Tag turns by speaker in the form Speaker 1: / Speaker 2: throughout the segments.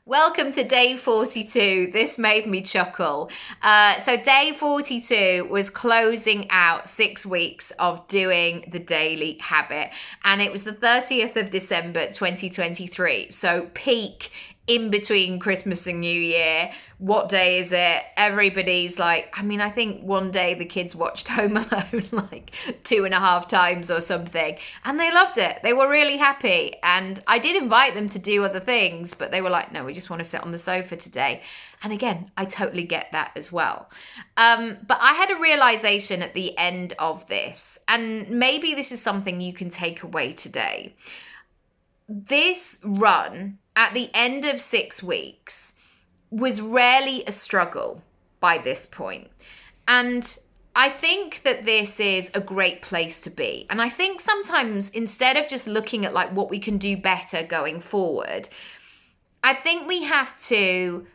Speaker 1: Welcome to day 42. This made me chuckle. So day 42 was closing out 6 weeks of doing the daily habit. And it was the 30th of December, 2023. So peak in between Christmas and New Year. What day is it? Everybody's like, I think one day the kids watched Home Alone like 2.5 times or something, and they loved it. They were really happy. And I did invite them to do other things, but they were like, no, we just want to sit on the sofa today. And again, I totally get that as well. But I had a realization at the end of this, and maybe this is something you can take away today. This run at the end of 6 weeks was rarely a struggle by this point. And I think that this is a great place to be. And I think sometimes instead of just looking at like what we can do better going forward, I think we have to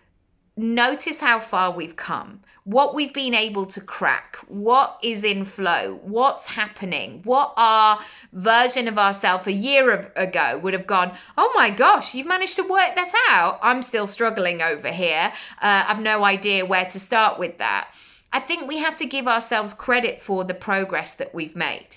Speaker 1: notice how far we've come, what we've been able to crack, what is in flow, what's happening, what our version of ourselves a year ago would have gone, oh my gosh, you've managed to work that out. I'm still struggling over here. I've no idea where to start with that. I think we have to give ourselves credit for the progress that we've made.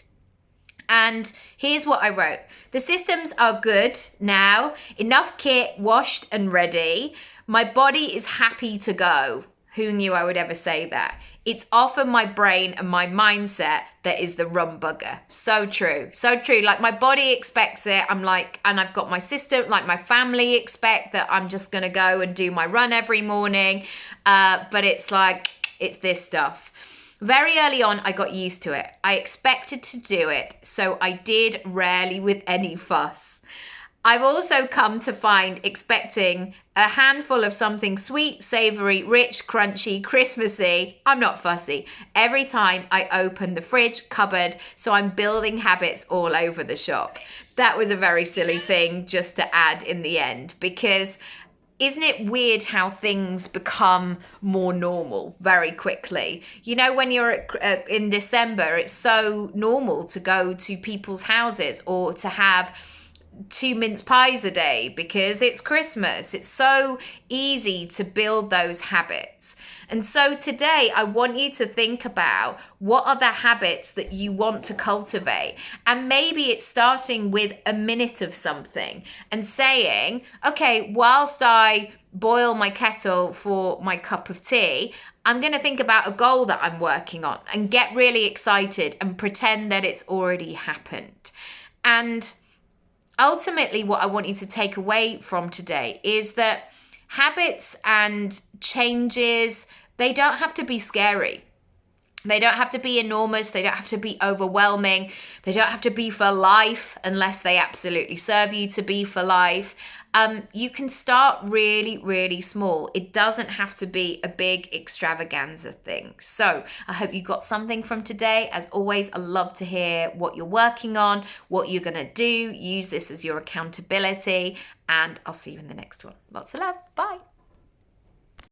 Speaker 1: And here's what I wrote. The systems are good now. Enough kit washed and ready. My body is happy to go. Who knew I would ever say that? It's often my brain and my mindset that is the rum bugger. So true. So true. Like my body expects it. I'm like, and I've got my system, like my family expect that I'm just going to go and do my run every morning. But it's like, it's this stuff. Very early on, I got used to it. I expected to do it. So I did, rarely with any fuss. I've also come to find expecting a handful of something sweet, savory, rich, crunchy, Christmassy. I'm not fussy. Every time I open the fridge, cupboard, so I'm building habits all over the shop. That was a very silly thing just to add in the end, because isn't it weird how things become more normal very quickly? You know, when you're in December, it's so normal to go to people's houses or to have 2 mince pies a day because it's Christmas. It's so easy to build those habits. And so today I want you to think about what are the habits that you want to cultivate. And maybe it's starting with a minute of something and saying, okay, whilst I boil my kettle for my cup of tea, I'm going to think about a goal that I'm working on and get really excited and pretend that it's already happened. And ultimately, what I want you to take away from today is that habits and changes, they don't have to be scary. They don't have to be enormous. They don't have to be overwhelming. They don't have to be for life unless they absolutely serve you to be for life. You can start really, really small. It doesn't have to be a big extravaganza thing. So I hope you got something from today. As always, I love to hear what you're working on, what you're going to do. Use this as your accountability, and I'll see you in the next one. Lots of love. Bye.